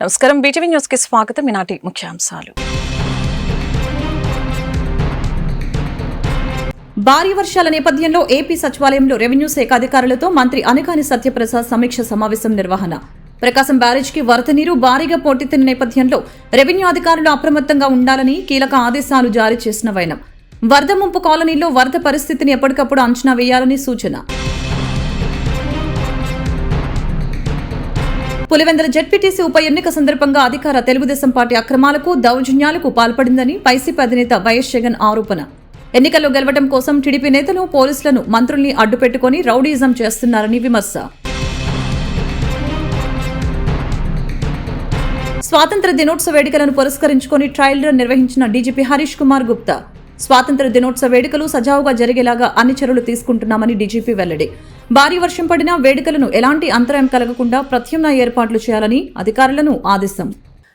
నమస్కారం BTV news కి స్వాగతం. ఈనాటి ముఖ్యాంశాలు. భారీ వర్షాల నేపథ్యంలో ఏపీ సచివాలయంలో రెవెన్యూ శాఖ అధికారులతో మంత్రి అనకాని సత్యప్రసాద్ సమీక్ష సమావేశం నిర్వహణ. ప్రకాశం బ్యారేజ్కి వరద నీరు భారీగా పోటెత్తిన నేపథ్యంలో రెవెన్యూ అధికారులు అప్రమత్తంగా ఉండాలని కీలక ఆదేశాలు జారీ చేసిన వైనం. వరద ముంపు కాలనీలో వరద పరిస్థితిని ఎప్పటికప్పుడు అంచనా వేయాలని సూచన. పులివెందుల జెడ్పీటీసీ ఉప ఎన్నిక సందర్భంగా అధికార తెలుగుదేశం పార్టీ అక్రమాలకు దౌర్జన్యాలకు పాల్పడిందని వైసీపీ అధినేత వైఎస్ జగన్ ఆరోపణ. ఎన్నికల్లో గెలవడం కోసం టీడీపీ నేతలు పోలీసులను మంత్రుల్ని అడ్డుపెట్టుకుని రౌడీయిజం చేస్తున్నారని విమర్శ. స్వాతంత్ర దినోత్సవ వేడుకలను పురస్కరించుకుని ట్రయల్ రన్ నిర్వహించిన డీజీపీ హరీష్ కుమార్ గుప్తా. స్వాతంత్ర దినోత్సవ వేడుకలు సజావుగా జరిగేలాగా అన్ని చర్యలు తీసుకుంటున్నామని డీజీపీ వెల్లడి. భారీ వర్షం పడినా వేడుకలను ఎలాంటి అంతరాయం కలగకుండా ప్రత్యామ్నాయ ఏర్పాట్లు చేయాలని అధికారులను ఆదేశం.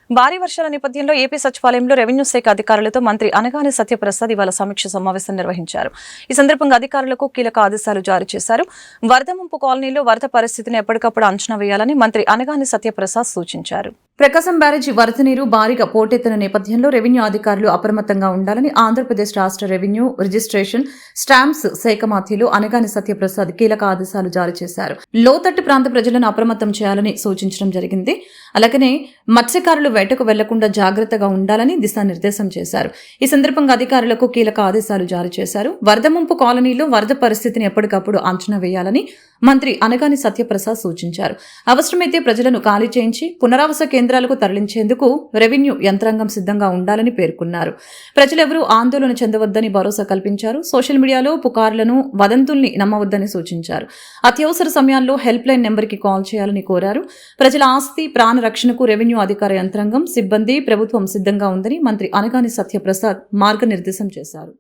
భారీ వర్షాల నేపథ్యంలో ఏపీ సచివాలయంలో రెవెన్యూ శాఖ అధికారులతో మంత్రి అనగాని సత్యప్రసాద్ ఇవాళ సమీక్ష సమావేశం నిర్వహించారు. ఈ సందర్భంగా అధికారులకు కీలక ఆదేశాలు జారీ చేశారు. వరద ముంపు కాలనీలో వరద పరిస్థితిని ఎప్పటికప్పుడు అంచనా వేయాలని మంత్రి అనగాని సత్యప్రసాద్ సూచించారు. ప్రకాశం బ్యారేజీ వరద నీరు భారీగా పోటెత్తిన నేపథ్యంలో రెవెన్యూ అధికారులు అప్రమత్తంగా ఉండాలని ఆంధ్రప్రదేశ్ రాష్ట్ర రెవెన్యూ రిజిస్ట్రేషన్ స్టాంప్స్ శాఖ మంత్రులు అనగాని సత్యప్రసాద్ కీలక ఆదేశాలు జారీ చేశారు. లోతట్టు ప్రాంత ప్రజలను అప్రమత్తం చేయాలని సూచించడం జరిగింది. అలాగనే మత్స్యకారులు వేటకు వెళ్లకుండా జాగ్రత్తగా ఉండాలని దిశానిర్దేశం చేశారు. ఈ సందర్భంగా అధికారులకు కీలక ఆదేశాలు జారీ చేశారు. వరద ముంపు కాలనీలో వరద పరిస్థితిని ఎప్పటికప్పుడు అంచనా వేయాలని మంత్రి అనగాని సత్యప్రసాద్ సూచించారు. అవసరమైతే ప్రజలను ఖాళీ చేయించి పునరావాస కేంద్రాలకు తరలించేందుకు రెవెన్యూ యంత్రాంగం సిద్ధంగా ఉండాలని పేర్కొన్నారు. ప్రజలెవరూ ఆందోళన చెందవద్దని భరోసా కల్పించారు. సోషల్ మీడియాలో పుకార్లను వదంతుల్ని నమ్మవద్దని సూచించారు. అత్యవసర సమయాల్లో హెల్ప్ లైన్ నెంబర్కి కాల్ చేయాలని కోరారు. ప్రజల ఆస్తి ప్రాణ రక్షణకు రెవెన్యూ అధికార యంత్రాంగం సిబ్బంది ప్రభుత్వం సిద్ధంగా ఉందని మంత్రి అనగాని సత్యప్రసాద్ మార్గనిర్దేశం చేశారు.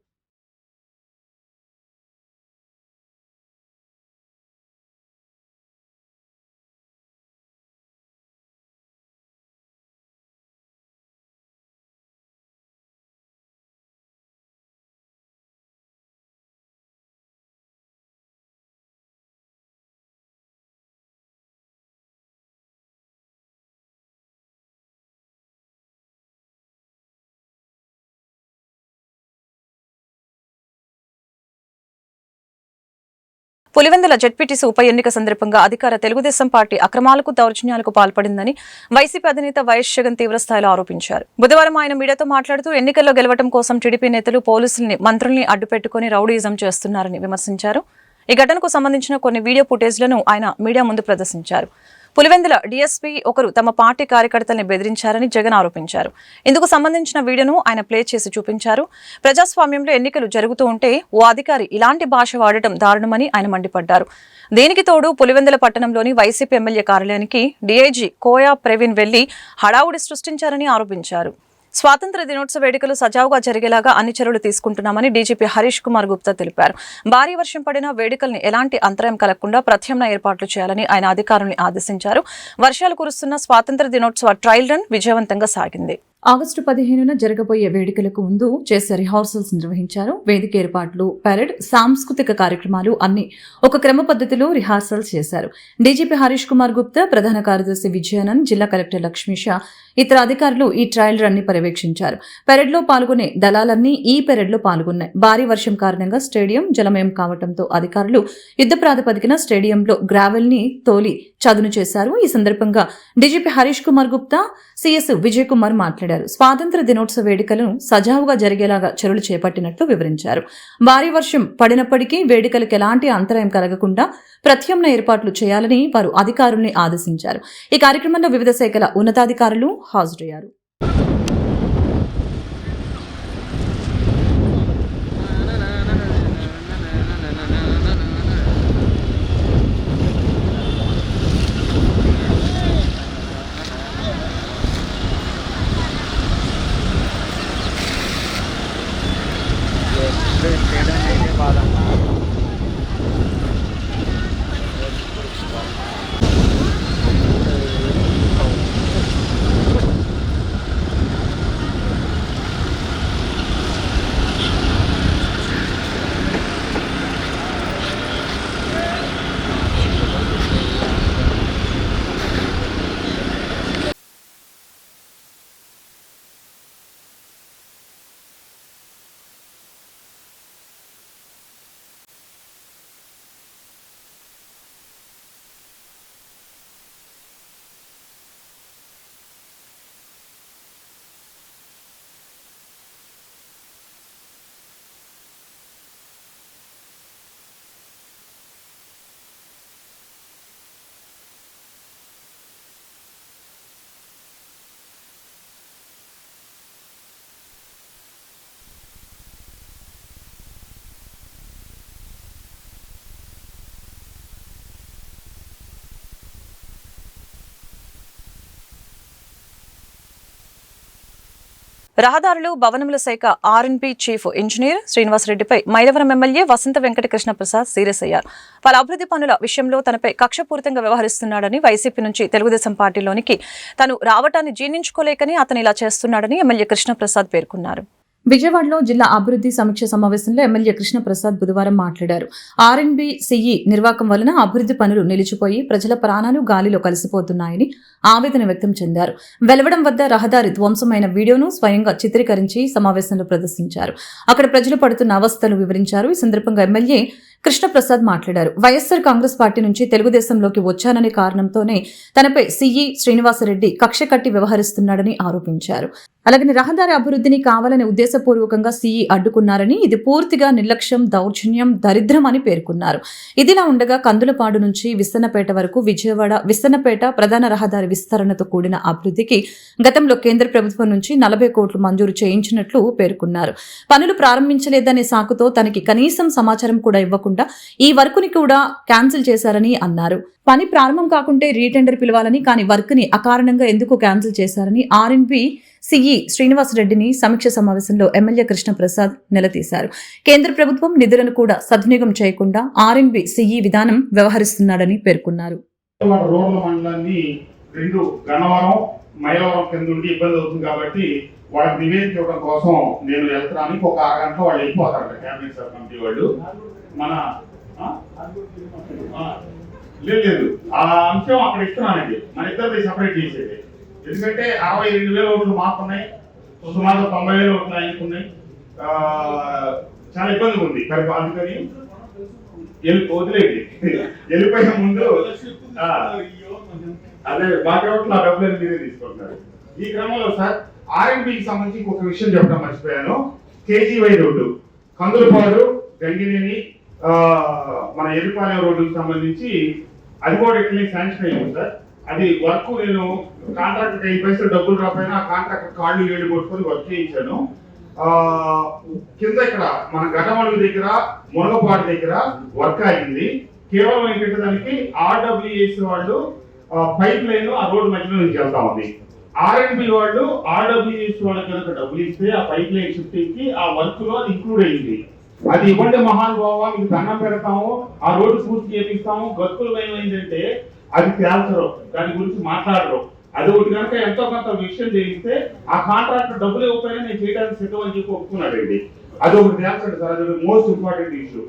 పులివెందుల జెడ్పీటీసీ ఉప ఎన్నిక సందర్భంగా అధికార తెలుగుదేశం పార్టీ అక్రమాలకు దౌర్జన్యాలకు పాల్పడిందని వైసీపీ అధినేత వైఎస్ జగన్ తీవ్రస్థాయిలో ఆరోపించారు. బుధవారం ఆయన మీడియాతో మాట్లాడుతూ ఎన్నికల్లో గెలవడం కోసం టీడీపీ నేతలు పోలీసుల్ని మంత్రుల్ని అడ్డుపెట్టుకుని రౌడీయిజం చేస్తున్నారని విమర్శించారు. ఈ ఘటనకు సంబంధించిన కొన్ని వీడియో ఫుటేజ్లను ఆయన మీడియా ముందు ప్రదర్శించారు. పులివెందుల డీఎస్పీ ఒకరు తమ పార్టీ కార్యకర్తల్ని బెదిరించారని జగన్ ఆరోపించారు. ఇందుకు సంబంధించిన వీడియోను ఆయన ప్లే చేసి చూపించారు. ప్రజాస్వామ్యంలో ఎన్నికలు జరుగుతూ ఉంటే ఓ అధికారి ఇలాంటి భాష వాడటం దారుణమని ఆయన మండిపడ్డారు. దీనికి తోడు పులివెందుల పట్టణంలోని వైసీపీ ఎమ్మెల్యే కార్యాలయానికి డీఐజీ కోయా ప్రవీణ్ వెళ్లి హడావుడి సృష్టించారని ఆరోపించారు. స్వాతంత్ర దినోత్సవ వేడుకలు సజావుగా జరిగేలాగా అన్ని చర్యలు తీసుకుంటున్నామని డీజీపీ హరీష్ కుమార్ గుప్తా తెలిపారు. భారీ వర్షం పడినా వేడుకల్ని ఎలాంటి అంతరాయం కలగకుండా ప్రత్యామ్నాయ ఏర్పాట్లు చేయాలని ఆయన అధికారుల్ని ఆదేశించారు. వర్షాలు కురుస్తున్న స్వాతంత్ర దినోత్సవ ట్రయల్ రన్ విజయవంతంగా సాగింది. ఆగస్టు 15న జరగబోయే వేడుకలకు ముందు చేసే రిహార్సల్స్ నిర్వహించారు. వేదిక ఏర్పాట్లు, పెరేడ్, సాంస్కృతిక కార్యక్రమాలు అన్ని ఒక క్రమ పద్ధతిలో రిహార్సల్స్ చేశారు. డీజీపీ హరీష్ కుమార్ గుప్తా, ప్రధాన కార్యదర్శి విజయానంద్, జిల్లా కలెక్టర్ లక్ష్మీషా, ఇతర అధికారులు ఈ ట్రయల్ రన్ ని పర్యవేక్షించారు. పెరేడ్ లో పాల్గొనే దళాలన్నీ ఈ పెరేడ్ లో పాల్గొన్నాయి. భారీ వర్షం కారణంగా స్టేడియం జలమయం కావడంతో అధికారులు యుద్ధ ప్రాతిపదికన స్టేడియంలో గ్రావెల్ ని తోలి చదును చేశారు. ఈ సందర్భంగా డీజీపీ హరీష్ కుమార్ గుప్తా, సిఎస్ విజయ్ కుమార్ మాట్లాడారు. స్వాతంత్ర దినోత్సవ వేడుకలను సజావుగా జరిగేలాగా చర్యలు చేపట్టినట్లు వివరించారు. భారీ వర్షం పడినప్పటికీ వేడుకలకు ఎలాంటి అంతరాయం కలగకుండా ప్రత్యామ్నాయ ఏర్పాట్లు చేయాలని వారు అధికారుల్ని ఆదేశించారు. ఈ కార్యక్రమంలో వివిధ శాఖల ఉన్నతాధికారులు హాజరయ్యారు. రహదారులు భవనముల శాఖ ఆర్ఎన్బి చీఫ్ ఇంజనీర్ శ్రీనివాసరెడ్డిపై మైలవరం ఎమ్మెల్యే వసంత వెంకట కృష్ణప్రసాద్ సీరియస్ అయ్యారు. పలు అభివృద్ధి పనుల విషయంలో తనపై కక్షపూరితంగా వ్యవహరిస్తున్నాడని, వైసీపీ నుంచి తెలుగుదేశం పార్టీలోనికి తను రావటాన్ని జీర్ణించుకోలేకని అతను ఇలా చేస్తున్నాడని ఎమ్మెల్యే కృష్ణప్రసాద్ పేర్కొన్నారు. విజయవాడలో జిల్లా అభివృద్ధి సమీక్ష సమావేశంలో ఎమ్మెల్యే కృష్ణప్రసాద్ బుధవారం మాట్లాడారు. ఆర్ఎన్బి సిఈ నిర్వాకం వలన అభివృద్ధి పనులు నిలిచిపోయి ప్రజల ప్రాణాలు గాలిలో కలిసిపోతున్నాయని ఆవేదన వ్యక్తం చెందారు. వెలవడం వద్ద రహదారి ధ్వంసమైన వీడియోను స్వయంగా చిత్రీకరించి సమావేశంలో ప్రదర్శించారు. అక్కడ ప్రజలు పడుతున్న అవస్థలు వివరించారు. ఈ సందర్భంగా ఎమ్మెల్యే కృష్ణప్రసాద్ మాట్లాడారు. వైఎస్సార్ కాంగ్రెస్ పార్టీ నుంచి తెలుగుదేశంలోకి వచ్చాననే కారణంతోనే తనపై సిఈ శ్రీనివాసరెడ్డి కక్ష కట్టి వ్యవహరిస్తున్నాడని ఆరోపించారు. అలాగే రహదారి అభివృద్ధిని కావాలని ఉద్దేశపూర్వకంగా సిఈ అడ్డుకున్నారని, ఇది పూర్తిగా నిర్లక్ష్యం, దౌర్జన్యం, దరిద్రం అని పేర్కొన్నారు. ఇదిలా ఉండగా కందులపాడు నుంచి విస్తన్నపేట వరకు విజయవాడ విస్తన్నపేట ప్రధాన రహదారి విస్తరణతో కూడిన అభివృద్ధికి గతంలో కేంద్ర ప్రభుత్వం నుంచి 40 కోట్లు మంజూరు చేయించినట్లు పేర్కొన్నారు. పనులు ప్రారంభించలేదనే సాకుతో తనకి కనీసం సమాచారం కూడా ఇవ్వకుండా ఈ వర్కుని కూడా క్యాన్సిల్ చేశారని అన్నారు. పని ప్రారంభం కాకుంటే రీటెండర్ పిలవాలని, కానీ వర్క్ ని అకారణంగా ఎందుకు క్యాన్సిల్ చేశారని ఆర్ఎన్బి సిఈ శ్రీనివాసరెడ్డిని సమీక్ష సమావేశంలో ఎమ్మెల్యే కృష్ణప్రసాద్ నిలదీశారు. కేంద్ర ప్రభుత్వం నిధులను కూడా సద్వినియోగం చేయకుండా ఆర్ఎన్బి సిఈ విధానం వ్యవహరిస్తున్నాడని పేర్కొన్నారు. మైలవరం కింద ఉండి ఇబ్బంది అవుతుంది కాబట్టి వాళ్ళకి నివేదిక ఇవ్వడం కోసం నేను వెళ్తానికి ఒక అరగంటలో వాళ్ళు వెళ్ళిపోతారంట క్యాబినెట్ సబ్ కమిటీ వాళ్ళు. మన లేదు ఆ అంశం అక్కడ ఇస్తున్నానండి, మన ఇద్దరిది సపరేట్ చేసేది. ఎందుకంటే 62,000 ఓట్లు మాకున్నాయి, సుమారు 90,000 ఓట్లు ఆయనకున్నాయి. చాలా ఇబ్బందిగా ఉంది అందుకని వదిలేండి. వెళ్ళిపోయే ముందు అదే బాగా ఓట్లు ఆ డబ్బులు మీరే తీసుకుంటున్నారు. ఈ క్రమంలో సార్ ఆర్ఎన్బికి సంబంధించి ఇంకొక విషయం చెప్పడం మర్చిపోయాను. కేజీవై రోడ్డు కందులపాడు గంగినేని మన ఎల్లిపాలెం రోడ్డుకి సంబంధించి అది కూడా ఇట్లనే శాంక్షన్ అయ్యింది సార్. అది వర్క్ నేను కాంట్రాక్టర్ 5 పైసలు డబ్బులు రాపోయినా ఆ కాంట్రాక్టర్ కాళ్ళు ఏళ్ళు కొట్టుకొని వర్క్ చేయించాను. కింద ఇక్కడ మన గటమడుగు దగ్గర మునగపాడు దగ్గర వర్క్ అయింది. కేవలం ఏంటంటే దానికి ఆర్డబ్ల్యూఎస్ వాళ్ళు పైప్ లైన్ ఆ రోడ్డు మధ్యలో నుంచి వెళ్తా ఉంది. ఆర్ఎన్బి వాళ్ళు ఆర్డబ్ల్యూఎస్ వాళ్ళకి కనుక డబ్బులు ఇస్తే ఆ పైప్ లైన్ షిఫ్టింగ్ కి ఆ వర్క్ లో అది ఇంక్లూడ్ అయింది. అది ఇవ్వండి మహానుభావ, మీకు దండం పెడతాము, ఆ రోడ్డు పూర్తి చేపిస్తాము. గతుకులు ఏమైందంటే అది తేల్చరు, దాని గురించి మాట్లాడరు. అది ఒకటి కనుక ఎంతో కొంత విషయం తెలిస్తే ఆ కాంట్రాక్టర్ డబ్బులు ఇవ్వకపోయినా నేను చేయడానికి సిద్ధం అని చెప్పి ఒప్పుకున్నాడు అండి. అది ఒకటి తేల్చండి సార్, అది మోస్ట్ ఇంపార్టెంట్ ఇష్యూ.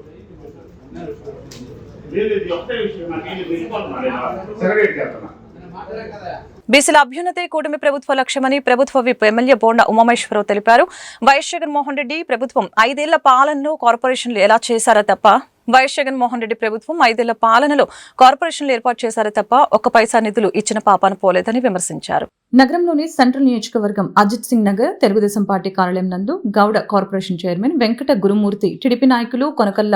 బీసీల అభ్యున్నతే కూటమి ప్రభుత్వ లక్ష్యమని ప్రభుత్వ విప్ ఎమ్మెల్యే బోండా ఉమామేశ్వరరావు తెలిపారు. వైఎస్ జగన్మోహన్ రెడ్డి ప్రభుత్వం 5 ఏళ్ల పాలనలో కార్పొరేషన్లు ఎలా చేశారో తప్ప వైఎస్ జగన్మోహన్ రెడ్డి ప్రభుత్వం 5 ఏళ్ల పాలనలో కార్పొరేషన్లు ఏర్పాటు చేశారో తప్ప 1 పైసా నిధులు ఇచ్చిన పాపాన పోలేదని విమర్శించారు. నగరంలోని సెంట్రల్ నియోజకవర్గం అజిత్ సింగ్ నగర్ తెలుగుదేశం పార్టీ కార్యాలయం నందు గౌడ కార్పొరేషన్ చైర్మన్ వెంకట గురుమూర్తి, టీడీపీ నాయకులు కొనకల్ల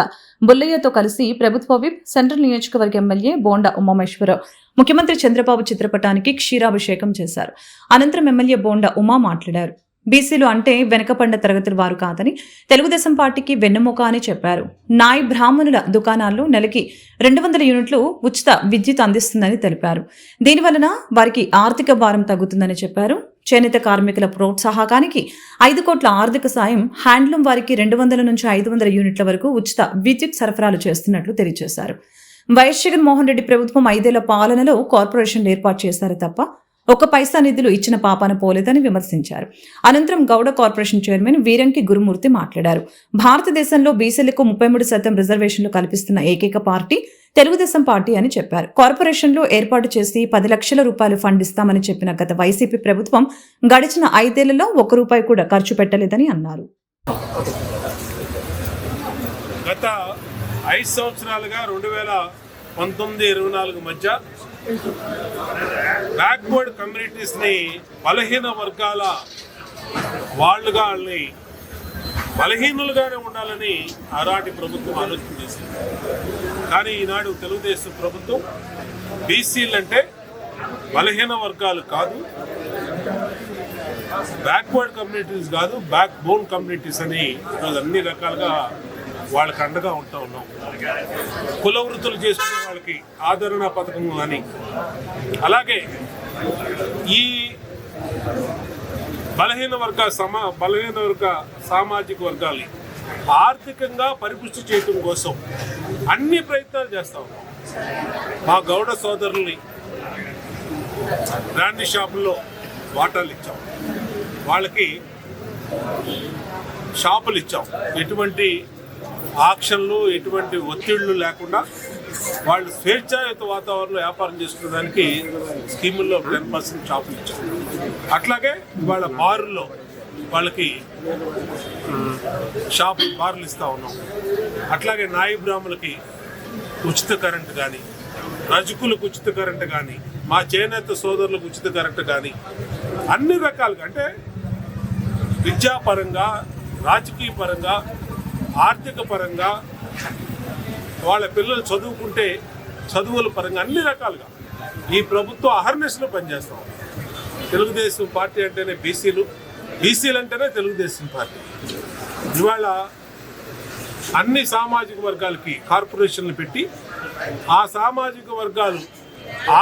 బుల్లయ్యతో కలిసి ప్రభుత్వ విప్ సెంట్రల్ నియోజకవర్గ ఎమ్మెల్యే బోండా ఉమామేశ్వరరావు ముఖ్యమంత్రి చంద్రబాబు చిత్రపటానికి క్షీరాభిషేకం చేశారు. అనంతరం ఎమ్మెల్యే బోండా ఉమా మాట్లాడారు. బీసీలు అంటే వెనకపడ్డ తరగతుల వారు కాదని, తెలుగుదేశం పార్టీకి వెన్నెముక అని చెప్పారు. నాయ్ బ్రాహ్మణుల దుకాణాల్లో నెలకి 200 యూనిట్లు ఉచిత విద్యుత్ అందిస్తుందని తెలిపారు. దీనివలన వారికి ఆర్థిక భారం తగ్గుతుందని చెప్పారు. చేనేత కార్మికుల ప్రోత్సాహకానికి 5 కోట్ల ఆర్థిక సాయం, హ్యాండ్లూమ్ వారికి 200 నుంచి 500 యూనిట్ల వరకు ఉచిత విద్యుత్ సరఫరాలు చేస్తున్నట్లు తెలియజేశారు. వైఎస్ జగన్మోహన్ రెడ్డి ప్రభుత్వం 5 ఏళ్ల పాలనలో కార్పొరేషన్లు ఏర్పాటు చేశారు తప్ప 1 పైసా నిధులు ఇచ్చిన పాపాన పోలేదని విమర్శించారు. అనంతరం గౌడ కార్పొరేషన్ చైర్మన్ వీరంకి గురుమూర్తి మాట్లాడారు. భారతదేశంలో బీసీలకు 33% రిజర్వేషన్లు కల్పిస్తున్న ఏకైక పార్టీ తెలుగుదేశం పార్టీ అని చెప్పారు. కార్పొరేషన్లు ఏర్పాటు చేసి 10 లక్షల రూపాయలు ఫండ్ ఇస్తామని చెప్పిన గత వైసీపీ ప్రభుత్వం గడిచిన 5 ఏళ్లలో 1 రూపాయి కూడా ఖర్చు పెట్టలేదని అన్నారు. గత 5 సంవత్సరాలుగా 2019-24 మధ్య బ్యాక్వర్డ్ కమ్యూనిటీస్ని బలహీన వర్గాల వాళ్ళని బలహీనులుగానే ఉండాలని ఆనాటి ప్రభుత్వం ఆలోచన చేసింది. కానీ ఈనాడు తెలుగుదేశం ప్రభుత్వం బీసీలంటే బలహీన వర్గాలు కాదు, బ్యాక్వర్డ్ కమ్యూనిటీస్ కాదు, బ్యాక్ బోన్ కమ్యూనిటీస్ అని ఈరోజు అన్ని రకాలుగా వాళ్ళకి అండగా ఉంటూ ఉన్నాం. కుల వృత్తులు చేసుకునే వాళ్ళకి ఆదరణ పథకం అని, అలాగే ఈ బలహీన వర్గ సామాజిక వర్గాలు ఆర్థికంగా పరిపుష్టి చేయడం కోసం అన్ని ప్రయత్నాలు చేస్తా ఉన్నాం. మా గౌడ సోదరుల్ని బ్రాండీ షాపుల్లో వాటాలు ఇచ్చాం, వాళ్ళకి షాపులు ఇచ్చాం. ఎటువంటి ఆక్షన్లు, ఎటువంటి ఒత్తిళ్లు లేకుండా వాళ్ళు స్వేచ్ఛాయుత వాతావరణంలో వ్యాపారం చేసుకునేదానికి స్కీముల్లో 10% షాపులు ఇచ్చాం. అట్లాగే వాళ్ళ బారుల్లో వాళ్ళకి బార్లు ఇస్తూ ఉన్నాం. అట్లాగే నాయి బ్రాహ్మణులకి ఉచిత కరెంటు కానీ, రజకులకు ఉచిత కరెంటు కానీ, మా చేనేత సోదరులకు ఉచిత కరెంటు కానీ, అన్ని రకాలుగా అంటే విద్యాపరంగా, రాజకీయ పరంగా, ఆర్థిక పరంగా, వాళ్ళ పిల్లలు చదువుకుంటే చదువుల పరంగా అన్ని రకాలుగా ఈ ప్రభుత్వం అహర్నిశలో పనిచేస్తాం. తెలుగుదేశం పార్టీ అంటేనే బీసీలు అంటేనే తెలుగుదేశం పార్టీ. ఇవాళ అన్ని సామాజిక వర్గాలకి కార్పొరేషన్లు పెట్టి ఆ సామాజిక వర్గాలు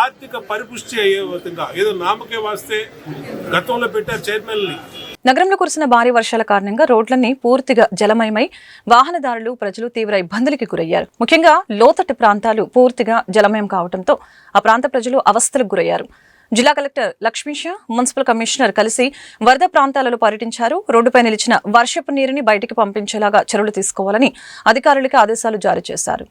ఆర్థిక పరిపుష్టి అయ్యే విధంగా ఏదో నామకే వాస్తే గతంలో పెట్టారు చైర్మన్ని. నగరంలో కురిసిన భారీ వర్షాల కారణంగా రోడ్లన్నీ పూర్తిగా జలమయమై వాహనదారులు, ప్రజలు తీవ్ర ఇబ్బందులకి గురయ్యారు. ముఖ్యంగా లోతట్టు ప్రాంతాలు పూర్తిగా జలమయం కావడంతో ఆ ప్రాంత ప్రజలు అవస్థలకు గురయ్యారు. జిల్లా కలెక్టర్ లక్ష్మీషా, మున్సిపల్ కమిషనర్ కలిసి వరద ప్రాంతాలలో పర్యటించారు. రోడ్డుపై నిలిచిన వర్షపు నీరుని బయటికి పంపించేలాగా చర్యలు తీసుకోవాలని అధికారులకు ఆదేశాలు జారీ చేశారు.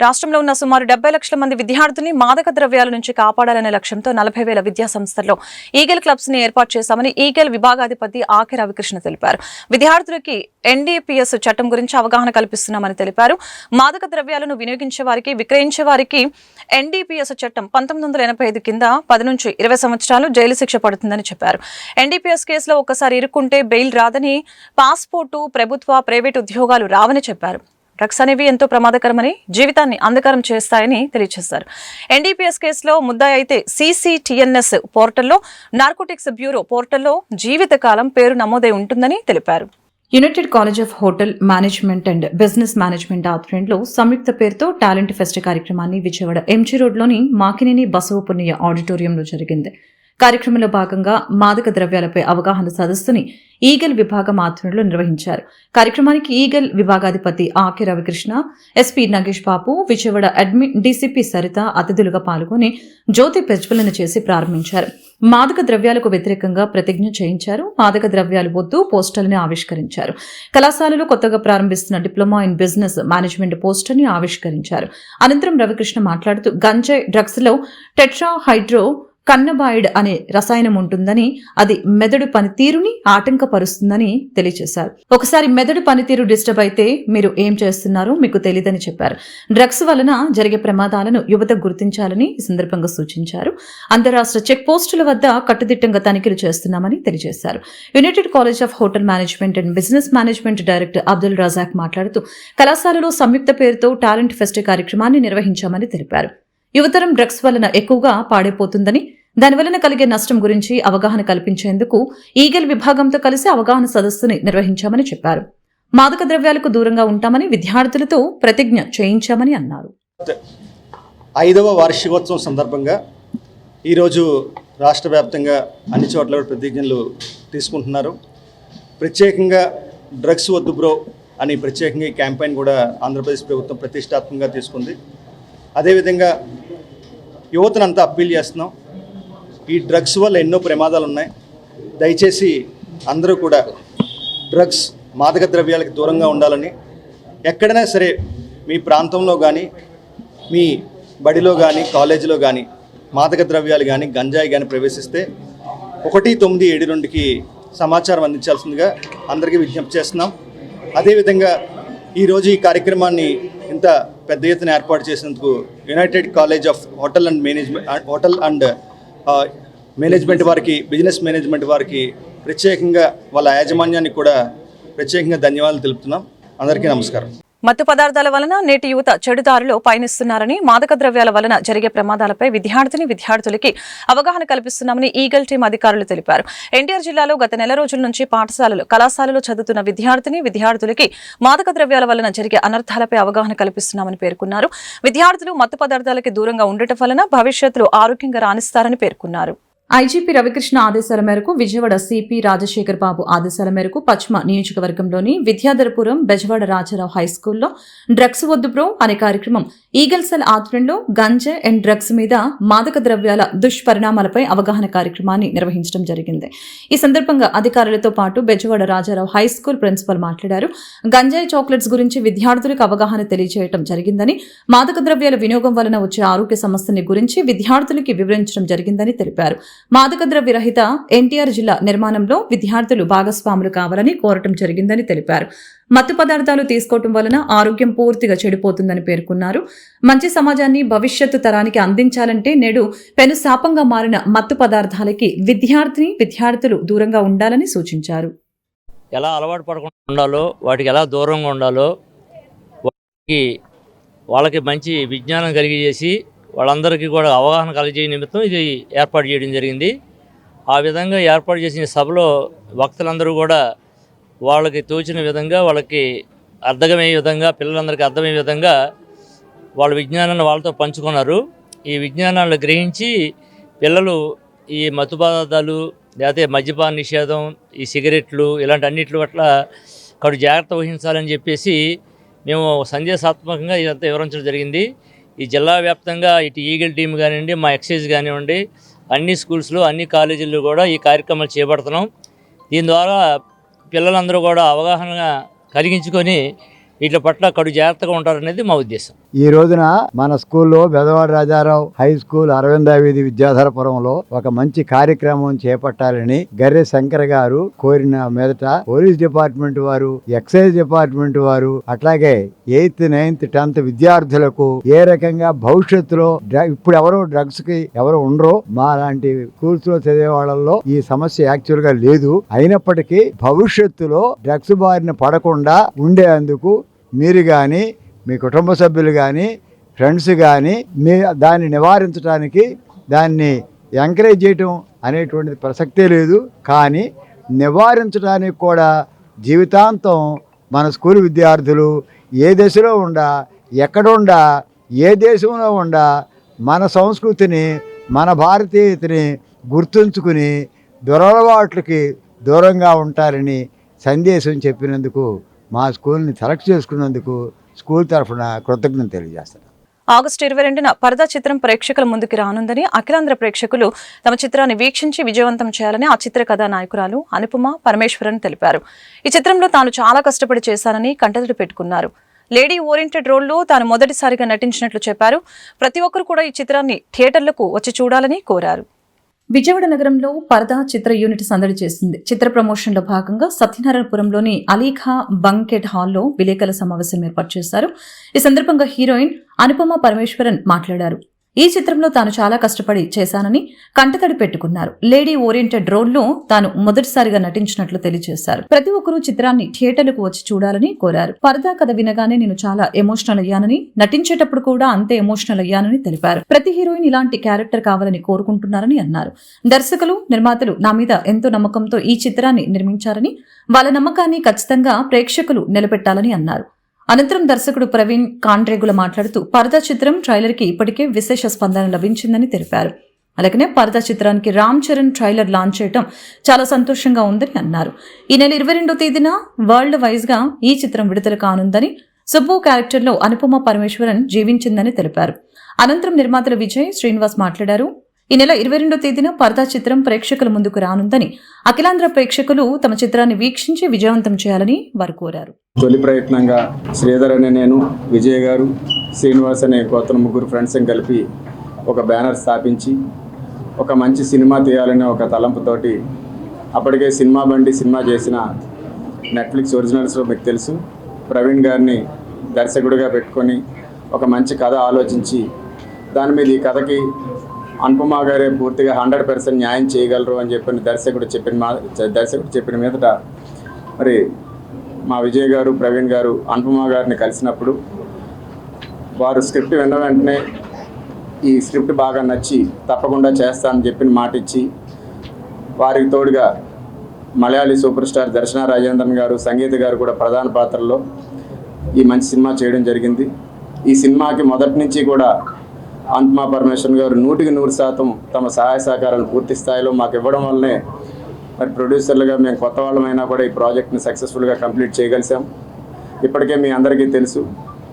రాష్ట్రంలో ఉన్న సుమారు 70 లక్షల మంది విద్యార్థుల్ని మాదక ద్రవ్యాల నుంచి కాపాడాలనే లక్ష్యంతో 40,000 విద్యా సంస్థల్లో ఈగల్ క్లబ్స్ ని ఏర్పాటు చేశామని ఈగల్ విభాగాధిపతి ఆకె రవికృష్ణ తెలిపారు. విద్యార్థులకి ఎన్డీపీఎస్ చట్టం గురించి అవగాహన కల్పిస్తున్నామని తెలిపారు. మాదక ద్రవ్యాలను వినియోగించే వారికి, విక్రయించే వారికి ఎన్డీపీఎస్ చట్టం 1985 కింద 10 నుంచి 20 సంవత్సరాలు జైలు శిక్ష పడుతుందని చెప్పారు. ఎన్డీపీఎస్ కేసులో ఒక్కసారి ఇరుక్కుంటే బెయిల్ రాదని, పాస్పోర్టు, ప్రభుత్వ, ప్రైవేటు ఉద్యోగాలు రావని చెప్పారు. డ్రగ్స్ అనేవి ఎంతో ప్రమాదకరమని, జీవితాన్ని అంధకారం చేస్తాయని తెలియజేశారు. ఎన్డీపీఎస్ కేసులో ముద్దాయి అయితే CCTNS పోర్టల్లో, నార్కోటిక్స్ బ్యూరో పోర్టల్లో జీవితకాలం పేరు నమోదై ఉంటుందని తెలిపారు. United college of hotel management and business management ఆధ్వర్యంలో సంయుక్త పేరుతో టాలెంట్ ఫెస్ట్ కార్యక్రమాన్ని విజయవాడ ఎంజీ రోడ్లోని మాకినేని బసవపున్నయ్య ఆడిటోరియంలో జరిగింది. కార్యక్రమంలో భాగంగా మాదక ద్రవ్యాలపై అవగాహన సదస్సుని ఈగల్ విభాగం ఆధ్వర్యంలో నిర్వహించారు. కార్యక్రమానికి ఈగల్ విభాగాధిపతి ఆకె రవికృష్ణ, ఎస్పీ నగేష్ బాబు, విజయవాడ అడ్మిన్ డీసీపీ సరిత అతిథులుగా పాల్గొని జ్యోతి ప్రజ్వలన చేసి ప్రారంభించారు. మాదక ద్రవ్యాలకు వ్యతిరేకంగా ప్రతిజ్ఞ చేయించారు. మాదక ద్రవ్యాలు వద్దు పోస్టర్ని ఆవిష్కరించారు. కళాశాలలో కొత్తగా ప్రారంభిస్తున్న డిప్లొమా ఇన్ బిజినెస్ మేనేజ్మెంట్ పోస్టర్ని ఆవిష్కరించారు. అనంతరం రవికృష్ణ మాట్లాడుతూ గంజాయి డ్రగ్స్ లో టెట్రాహైడ్రో కన్నబాయిడ్ అనే రసాయనం ఉంటుందని, అది మెదడు పనితీరుని ఆటంకపరుస్తుందని తెలియజేశారు. ఒకసారి మెదడు పనితీరు డిస్టర్బ్ అయితే మీరు ఏం చేస్తున్నారో మీకు తెలియదని చెప్పారు. డ్రగ్స్ వలన జరిగే ప్రమాదాలను యువత గుర్తించాలని ఈ సందర్భంగా సూచించారు. అంతరాష్ట్ర చెక్ పోస్టుల వద్ద కట్టుదిట్టంగా తనిఖీలు చేస్తున్నామని తెలియజేశారు. United college of hotel management and business management director Abdul Razak మాట్లాడుతూ కళాశాలలో సంయుక్త పేరుతో టాలెంట్ ఫెస్ట్ కార్యక్రమాన్ని నిర్వహించామని తెలిపారు. యువతరం డ్రగ్స్ వలన ఎక్కువగా పాడైపోతుందని, దానివలన కలిగే నష్టం గురించి అవగాహన కల్పించేందుకు ఈగల్ విభాగంతో కలిసి అవగాహన సదస్సుని నిర్వహించామని చెప్పారు. మాదక ద్రవ్యాలకు దూరంగా ఉంటామని విద్యార్థులతో ప్రతిజ్ఞ చేయించామని అన్నారు. 5వ వార్షికోత్సవం సందర్భంగా ఈరోజు రాష్ట్ర వ్యాప్తంగా అన్ని చోట్ల ప్రతిజ్ఞలు తీసుకుంటున్నారు. ప్రత్యేకంగా డ్రగ్స్ వద్దు బ్రో అని ప్రత్యేకంగా ఈ క్యాంపెయిన్ కూడా ఆంధ్రప్రదేశ్ ప్రభుత్వం ప్రతిష్టాత్మకంగా తీసుకుంది. అదేవిధంగా యువతనంతా అప్పీల్ చేస్తున్నాం. ఈ డ్రగ్స్ వల్ల ఎన్నో ప్రమాదాలు ఉన్నాయి. దయచేసి అందరూ కూడా డ్రగ్స్, మాదక ద్రవ్యాలకు దూరంగా ఉండాలని, ఎక్కడైనా సరే మీ ప్రాంతంలో కానీ, మీ బడిలో కానీ, కాలేజీలో కానీ మాదక ద్రవ్యాలు కానీ, గంజాయి కానీ ప్రవేశిస్తే 1972కి సమాచారం అందించాల్సిందిగా అందరికీ విజ్ఞప్తి చేస్తున్నాం. అదేవిధంగా ఈరోజు ఈ కార్యక్రమాన్ని ఇంత పెద్ద ఎత్తున ఏర్పాటు చేసినందుకు United college of hotel and management వారికి, బిజినెస్ మేనేజ్మెంట్ వారికి ప్రత్యేకంగా వాళ్ళ యాజమాన్యానికి కూడా ప్రత్యేకంగా ధన్యవాదాలు తెలుపుతున్నాం. అందరికీ నమస్కారం. మత్తు పదార్థాల వలన నేటి యువత చెడుదారిలో పయనిస్తున్నారని, మాదక ద్రవ్యాల వలన జరిగే ప్రమాదాలపై విద్యార్థులకి అవగాహన కల్పిస్తున్నామని ఈగల్ టీం అధికారులు తెలిపారు. ఎన్టీఆర్ జిల్లాలో గత నెల రోజుల నుంచి పాఠశాలలు, కళాశాలలో చదువుతున్న విద్యార్థులకి మాదక ద్రవ్యాల వలన జరిగే అనర్థాలపై అవగాహన కల్పిస్తున్నామని పేర్కొన్నారు. విద్యార్థులు మత్తు పదార్థాలకి దూరంగా ఉండటం వలన భవిష్యత్తులో ఆరోగ్యంగా రాణిస్తారని పేర్కొన్నారు. ఐజీపీ రవికృష్ణ ఆదేశాల మేరకు విజయవాడ సిపి రాజశేఖర్ బాబు ఆదేశాల మేరకు పశ్చిమ నియోజకవర్గంలోని విద్యాధరపురం బెజవాడ రాజారావు హైస్కూల్లో డ్రగ్స్ వద్దు బ్రో అనే కార్యక్రమం ఈగల్ సెల్ ఆధ్వర్యంలో గంజా అండ్ డ్రగ్స్ మీద మాదక ద్రవ్యాల దుష్పరిణామాలపై అవగాహన కార్యక్రమాన్ని నిర్వహించడం జరిగింది. ఈ సందర్భంగా అధికారులతో పాటు బెజవాడ రాజారావు హైస్కూల్ ప్రిన్సిపల్ మాట్లాడారు. గంజాయి చాక్లెట్స్ గురించి విద్యార్థులకు అవగాహన తెలియజేయడం జరిగిందని, మాదక ద్రవ్యాల వినియోగం వలన వచ్చే ఆరోగ్య సమస్యని గురించి విద్యార్థులకి వివరించడం జరిగిందని తెలిపారు. మాదక ద్రవ్య రహిత ఎన్టీఆర్ జిల్లా నిర్మాణంలో విద్యార్థులు భాగస్వాములు కావాలని కోరటం జరిగిందని తెలిపారు. మత్తు పదార్థాలు తీసుకోవటం వలన ఆరోగ్యం పూర్తిగా చెడిపోతుందని పేర్కొన్నారు. మంచి సమాజాన్ని భవిష్యత్తు తరానికి అందించాలంటే నేడు పెను శాపంగా మారిన మత్తు పదార్థాలకి విద్యార్థులు దూరంగా ఉండాలని సూచించారు. ఎలా అలవాటు పడకుండా ఉండాలో, వాటికి ఎలా దూరంగా ఉండాలో, వాళ్ళకి మంచి విజ్ఞానం కలిగజేసి వాళ్ళందరికీ కూడా అవగాహన కలిగే నిమిత్తం ఇది ఏర్పాటు చేయడం జరిగింది. ఆ విధంగా ఏర్పాటు చేసిన సభలో వక్తలందరూ కూడా వాళ్ళకి తోచిన విధంగా, వాళ్ళకి అర్థమయ్యే విధంగా, పిల్లలందరికీ అర్థమయ్యే విధంగా వాళ్ళ విజ్ఞానాన్ని వాళ్ళతో పంచుకున్నారు. ఈ విజ్ఞానాన్ని గ్రహించి పిల్లలు ఈ మత్తు పదార్థాలు, లేకపోతే మద్యపాన నిషేధం, ఈ సిగరెట్లు ఇలాంటి అన్నిటి పట్ల కడు జాగ్రత్త వహించాలని చెప్పేసి మేము సందేశాత్మకంగా ఇదంతా వివరించడం జరిగింది. ఈ జిల్లా వ్యాప్తంగా ఇటు ఈగల్ టీం కానివ్వండి, మా ఎక్సైజ్ కానివ్వండి, అన్ని స్కూల్స్లో, అన్ని కాలేజీల్లో కూడా ఈ కార్యక్రమాలు చేపడుతున్నాం. దీని ద్వారా పిల్లలందరూ కూడా అవగాహన కలిగించుకొని వీటి పట్ల కడు జాగ్రత్తగా ఉంటారనేది మా ఉద్దేశం. ఈ రోజున మన స్కూల్లో బెజవాడ రాజారావు హై స్కూల్ అరవింద వీధి విద్యాధరపురంలో ఒక మంచి కార్యక్రమం చేపట్టాలని గర్రె శంకర్ గారు కోరిన మీదట పోలీస్ డిపార్ట్మెంట్ వారు, ఎక్సైజ్ డిపార్ట్మెంట్ వారు, అట్లాగే 8th, 9th, 10th విద్యార్థులకు ఏ రకంగా భవిష్యత్తులో ఇప్పుడు ఎవరో డ్రగ్స్ కి ఎవరు ఉండరో, మా లాంటి స్కూల్స్ లో చదివే వాళ్ళలో ఈ సమస్య యాక్చువల్ గా లేదు. అయినప్పటికీ భవిష్యత్తులో డ్రగ్స్ బారిన పడకుండా ఉండేందుకు మీరు కానీ, మీ కుటుంబ సభ్యులు కానీ, ఫ్రెండ్స్ కానీ దాన్ని నివారించడానికి, దాన్ని ఎంకరేజ్ చేయటం అనేటువంటిది ప్రసక్తే లేదు. కానీ నివారించడానికి కూడా జీవితాంతం మన స్కూల్ విద్యార్థులు ఏ దశలో ఉండా, ఎక్కడుండా, ఏ దేశంలో ఉండా మన సంస్కృతిని, మన భారతీయతని గుర్తుంచుకుని దురలవాట్లకి దూరంగా ఉంటారని సందేశం చెప్పినందుకు, మా స్కూల్ని సెలెక్ట్ చేసుకున్నందుకు స్కూల్ తరఫున కృతజ్ఞతలు తెలియజేస్తాను. ఆగస్టు 22న పరదా చిత్రం ప్రేక్షకుల ముందుకు రానుందని, అఖిలాంధ్ర ప్రేక్షకులు తమ చిత్రాన్ని వీక్షించి విజయవంతం చేయాలని ఆ చిత్ర కథానాయకురాలు అనుపమ పరమేశ్వరన్ తెలిపారు. ఈ చిత్రంలో తాను చాలా కష్టపడి చేశానని కంటతడి పెట్టుకున్నారు. లేడీ ఓరియంటెడ్ రోల్లో తాను మొదటిసారిగా నటించినట్లు చెప్పారు. ప్రతి ఒక్కరు కూడా ఈ చిత్రాన్ని థియేటర్లకు వచ్చి చూడాలని కోరారు. విజయవాడ నగరంలో పరదా చిత్ర యూనిట్ సందడి చేసింది. చిత్ర ప్రమోషన్లో భాగంగా సత్యనారాయణపురంలోని అలీఖా బంకెట్ హాల్లో విలేకరుల సమావేశం ఏర్పాటు చేశారు. ఈ సందర్భంగా హీరోయిన్ అనుపమ పరమేశ్వరన్ మాట్లాడారు. ఈ చిత్రంలో తాను చాలా కష్టపడి చేశానని కంటతడి పెట్టుకున్నారు. లేడీ ఓరియంటెడ్ రోల్లో తాను మొదటిసారిగా నటించినట్లు తెలియజేశారు. ప్రతి ఒక్కరూ చిత్రాన్ని థియేటర్లకు వచ్చి చూడాలని కోరారు. పరదా కథ వినగానే నేను చాలా ఎమోషనల్ అయ్యానని, నటించేటప్పుడు కూడా అంతే ఎమోషనల్ అయ్యానని తెలిపారు. ప్రతి హీరోయిన్ ఇలాంటి క్యారెక్టర్ కావాలని కోరుకుంటున్నారని అన్నారు. దర్శకులు, నిర్మాతలు నా మీద ఎంతో నమ్మకంతో ఈ చిత్రాన్ని నిర్మించారని, వాళ్ళ నమ్మకాన్ని ఖచ్చితంగా ప్రేక్షకులు నిలబెట్టాలని అన్నారు. అనంతరం దర్శకుడు ప్రవీణ్ కాండ్రేగుల మాట్లాడుతూ పరదా చిత్రం ట్రైలర్ కి ఇప్పటికే విశేష స్పందన లభించిందని తెలిపారు. అలాగనే పరదా చిత్రానికి రామ్ చరణ్ ట్రైలర్ లాంచ్ చేయడం చాలా సంతోషంగా ఉందని అన్నారు. ఈ నెల 22వ తేదీన వరల్డ్ వైజ్ గా ఈ చిత్రం విడుదల కానుందని, సుబ్బు క్యారెక్టర్లో అనుపమ పరమేశ్వరన్ జీవించిందని తెలిపారు. అనంతరం నిర్మాతలు విజయ్, శ్రీనివాస్ మాట్లాడారు. ఈ నెల 22వ తేదీన పరదా చిత్రం ప్రేక్షకుల ముందుకు రానుందని, అఖిలాంధ్ర ప్రేక్షకులు తమ చిత్రాన్ని వీక్షించి విజయవంతం చేయాలని వారు కోరారు. తొలి ప్రయత్నంగా శ్రీధర్ అనే నేను, విజయ్ గారు, శ్రీనివాస్ అనే కొత్త ముగ్గురు ఫ్రెండ్స్ కలిపి ఒక బ్యానర్ స్థాపించి ఒక మంచి సినిమా తీయాలనే ఒక తలంపుతోటి అప్పటికే సినిమా బండి సినిమా చేసిన నెట్ఫ్లిక్స్ ఒరిజినల్స్లో మీకు తెలుసు, ప్రవీణ్ గారిని దర్శకుడిగా పెట్టుకొని ఒక మంచి కథ ఆలోచించి దాని మీద ఈ కథకి అనుపమ గారే పూర్తిగా 100% న్యాయం చేయగలరు అని చెప్పి దర్శకుడు చెప్పిన మీదట మరి మా విజయ్ గారు, ప్రవీణ్ గారు అనుపమ గారిని కలిసినప్పుడు వారు స్క్రిప్ట్ విన్న వెంటనే ఈ స్క్రిప్ట్ బాగా నచ్చి తప్పకుండా చేస్తానని చెప్పిన మాట ఇచ్చి, వారికి తోడుగా మలయాళీ సూపర్ స్టార్ దర్శన రాజేంద్రన్ గారు, సంగీత గారు కూడా ప్రధాన పాత్రలో ఈ మంచి సినిమా చేయడం జరిగింది. ఈ సినిమాకి మొదటి నుంచి కూడా అనుపమ పరమేశ్వరన్ గారు 100% తమ సహాయ సహకారాలు పూర్తి స్థాయిలో మాకు ఇవ్వడం వల్లనే మరి ప్రొడ్యూసర్లుగా మేము కొత్త వాళ్ళమైనా కూడా ఈ ప్రాజెక్ట్ని సక్సెస్ఫుల్గా కంప్లీట్ చేయగలిసాం. ఇప్పటికే మీ అందరికీ తెలుసు,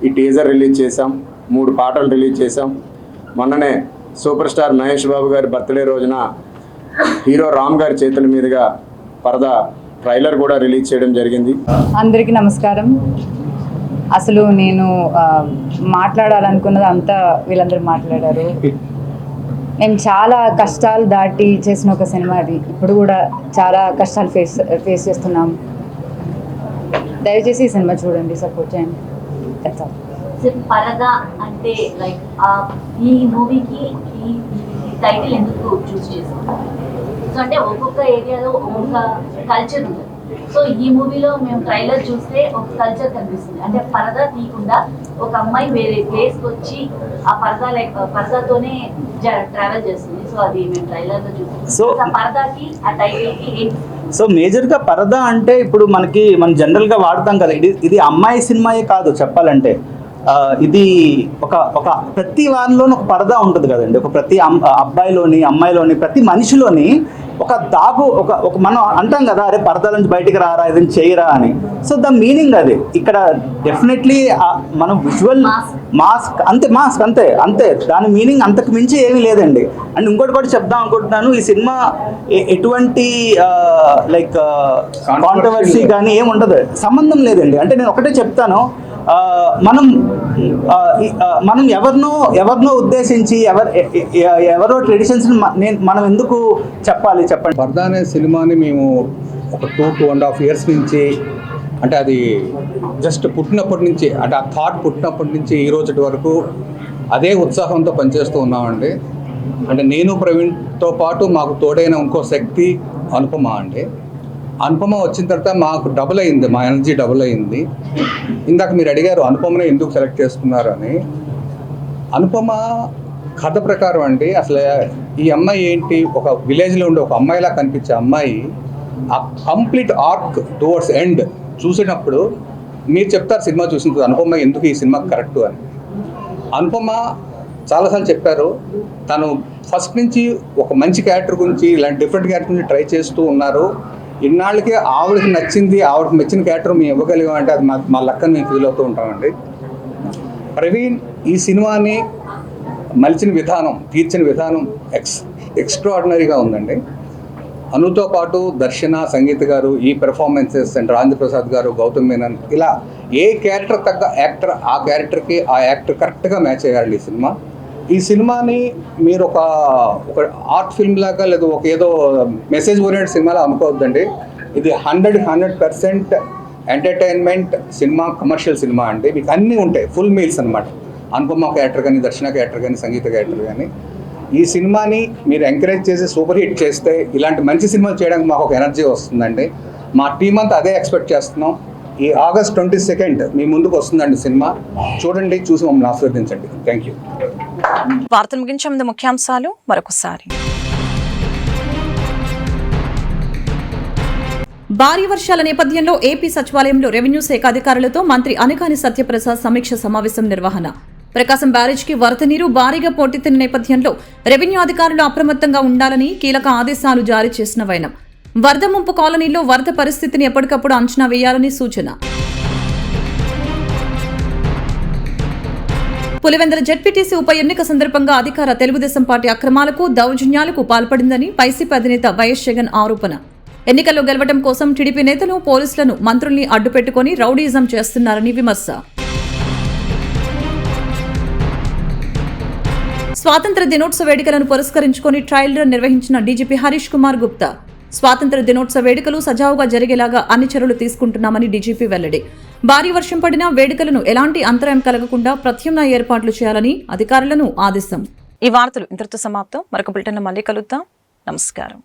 ఈ టీజర్ రిలీజ్ చేసాం, 3 పాటలు రిలీజ్ చేసాం. మొన్ననే సూపర్ స్టార్ మహేష్ బాబు గారి బర్త్డే రోజున హీరో రామ్ గారి చేతుల మీదుగా పరదా ట్రైలర్ కూడా రిలీజ్ చేయడం జరిగింది. అందరికీ నమస్కారం. అసలు నేను మాట్లాడాలనుకున్నది అంతా వీళ్ళందరూ మాట్లాడారు. మేము చాలా కష్టాలు దాటి చేసిన ఒక సినిమా అది. ఇప్పుడు కూడా చాలా కష్టాలు ఫేస్ చేస్తున్నాం. దయచేసి ఈ సినిమా చూడండి, సపోర్ట్ చేయండి. పరదా అంటే లైక్ ఈ మూవీకి ఈ టైటిల్ ఎందుకు చూస్ చేసాం? సో అంటే ఒక్కొక్క ఏరియాలో ఒక్కొక్క కల్చర్ ఉంది. సో ఈ మూవీలో మేము ట్రైలర్ చూస్తే ఒక కల్చర్ కనిపిస్తుంది. అంటే పరదా తీయకుండా ఒక అమ్మాయి వేరే ప్లేస్కి వచ్చి ఆ పరదాతోనే ట్రావెల్ చేస్తుంది. సో అది మేము ట్రైలర్లో చూస్తాం. సో పరదాకి ఆ టైటిల్కి ఏంటి? సో మేజర్గా పరదా అంటే ఇప్పుడు మనం జనరల్గా వాడతాం కదా, ఇది అమ్మాయి సినిమాయే కాదు చెప్పాలంటే. ఇది ఒక ప్రతి వారిలోని ఒక పరదా ఉంటుంది కదండి. ప్రతి అబ్బాయిలోని అమ్మాయిలోని ప్రతి మనిషిలోని ఒక దాగు ఒక మనం అంటాం కదా, అరే పరదాల నుంచి బయటికి రారా, ఏదైనా చేయరా అని. సో ద మీనింగ్ అది ఇక్కడ డెఫినెట్లీ మనం విజువల్ మాస్క్ అంతే దాని మీనింగ్ అంతకు మించి ఏమీ లేదండి. అండ్ ఇంకోటి కూడా చెప్దాం అనుకుంటున్నాను, ఈ సినిమా ఎటువంటి లైక్ కాంట్రవర్సీ కానీ ఏమి ఉండదు, సంబంధం లేదండి. అంటే నేను ఒకటే చెప్తాను, మనం ఎవరినో ఉద్దేశించి ఎవరో ట్రెడిషన్స్ మనం ఎందుకు చెప్పాలి చెప్పండి. పరదా అనే సినిమాని మేము ఒక 2.5 years నుంచి, అంటే అది జస్ట్ పుట్టినప్పటి నుంచి, అంటే ఆ థాట్ పుట్టినప్పటి నుంచి ఈ రోజు వరకు అదే ఉత్సాహంతో పనిచేస్తూ ఉన్నామండి. అంటే నేను ప్రవీణ్తో పాటు మాకు తోడైన ఇంకో శక్తి అనుపమ అండి. అనుపమ వచ్చిన తర్వాత మాకు డబుల్ అయింది, మా ఎనర్జీ డబుల్ అయింది. ఇందాక మీరు అడిగారు అనుపమని ఎందుకు సెలెక్ట్ చేసుకున్నారు అని. అనుపమ కథ ప్రకారం అండి, అసలు ఈ అమ్మాయి ఏంటి, ఒక విలేజ్లో ఉండే ఒక అమ్మాయిలా కనిపించే అమ్మాయి ఆ కంప్లీట్ ఆర్క్ టువర్డ్స్ ఎండ్ చూసినప్పుడు మీరు చెప్తారు సినిమా చూసిన అనుపమ ఎందుకు ఈ సినిమా కరెక్ట్ అని. అనుపమ చాలాసార్లు చెప్పారు, తను ఫస్ట్ నుంచి ఒక మంచి క్యారెక్టర్ గురించి ఇలాంటి డిఫరెంట్ క్యారెక్టర్ గురించి ట్రై చేస్తూ ఉన్నారు. ఇన్నాళ్ళకి ఆవిడకి నచ్చింది, ఆవిడకి నచ్చిన క్యారెక్టర్ మేము ఇవ్వగలిగాం అంటే అది మా లక్కని మేము ఫీల్ అవుతూ ఉంటామండి. ప్రవీణ్ ఈ సినిమాని మలిచిన విధానం, తీర్చిన విధానం ఎక్స్ట్రాడినరీగా ఉందండి. అనుతో పాటు దర్శన, సంగీత గారు, ఈ పెర్ఫార్మెన్సెస్ అండ్ రాజేంద్రప్రసాద్ గారు, గౌతమ్ మేనన్, ఇలా ఏ క్యారెక్టర్ తగ్గ యాక్టర్ ఆ క్యారెక్టర్కి ఆ యాక్టర్ కరెక్ట్గా మ్యాచ్ అయ్యారు ఈ సినిమా. ఈ సినిమాని మీరు ఒక ఆర్ట్ ఫిల్మ్ లాగా లేదా ఒక ఏదో మెసేజ్ ఓరియంటెడ్ సినిమాలో అనుకోవద్దండి. ఇది 100% ఎంటర్టైన్మెంట్ సినిమా, కమర్షియల్ సినిమా అండి. మీకు అన్నీ ఉంటాయి, ఫుల్ మీల్స్ అనమాట. అనుపమ క్యారెక్టర్ కానీ, దర్శన క్యారెక్టర్ కానీ, సంగీత క్యారెక్టర్ కానీ. ఈ సినిమాని మీరు ఎంకరేజ్ చేసి సూపర్ హిట్ చేస్తే ఇలాంటి మంచి సినిమాలు చేయడానికి మాకు ఒక ఎనర్జీ వస్తుందండి. మా టీం అంతా అదే ఎక్స్పెక్ట్ చేస్తున్నాం. ఈ August 22 మీ ముందుకు వస్తుందండి సినిమా. చూడండి, చూసి మమ్మల్ని ఆశీర్వదించండి. Thank you. వార్తలు ముగించే ముందు ముఖ్యాంశాలు మరొకసారి. భారీ వర్షాల నేపథ్యంలో ఏపీ సచివాలయంలో రెవెన్యూ శాఖ అధికారులతో మంత్రి అనగాని సత్యప్రసాద్ సమీక్ష సమావేశం నిర్వహణ. ప్రకాశం బ్యారేజ్కి వరద నీరు భారీగా పోటెత్తిన నేపథ్యంలో రెవెన్యూ అధికారులు అప్రమత్తంగా ఉండాలని కీలక ఆదేశాలు జారీ చేసిన వైనం. వరద ముంపు కాలనీలో వరద పరిస్థితిని ఎప్పటికప్పుడు అంచనా వేయాలని సూచన. పులివెందుల జెడ్పీటీసీ ఉప ఎన్నిక సందర్భంగా అధికార తెలుగుదేశం పార్టీ అక్రమాలకు, దౌర్జన్యాలకు పాల్పడిందని వైసీపీ అధినేత వైఎస్ జగన్ ఆరోపణ. ఎన్నికల్లో గెలవడం కోసం టీడీపీ నేతలు, పోలీసులను, మంత్రుల్ని అడ్డుపెట్టుకుని రౌడీయిజం చేస్తున్నారని విమర్శ. స్వాతంత్ర దినోత్సవ వేడుకలను పురస్కరించుకుని ట్రయల్ రన్ నిర్వహించిన డీజీపీ హరీష్ కుమార్ గుప్తా. స్వాతంత్ర దినోత్సవ వేడుకలు సజావుగా జరిగేలాగా అన్ని చర్యలు తీసుకుంటున్నామని డీజీపీ వెల్లడి. భారీ వర్షం పడినా వేడుకలను ఎలాంటి అంతరాయం కలగకుండా ప్రత్యామ్నాయ ఏర్పాట్లు చేయాలని అధికారులను ఆదేశం. ఈ వార్తలు ఇంతటితో సమాప్తం. మరొక బులెటిన్లో మళ్ళీ కలుద్దాం. నమస్కారం.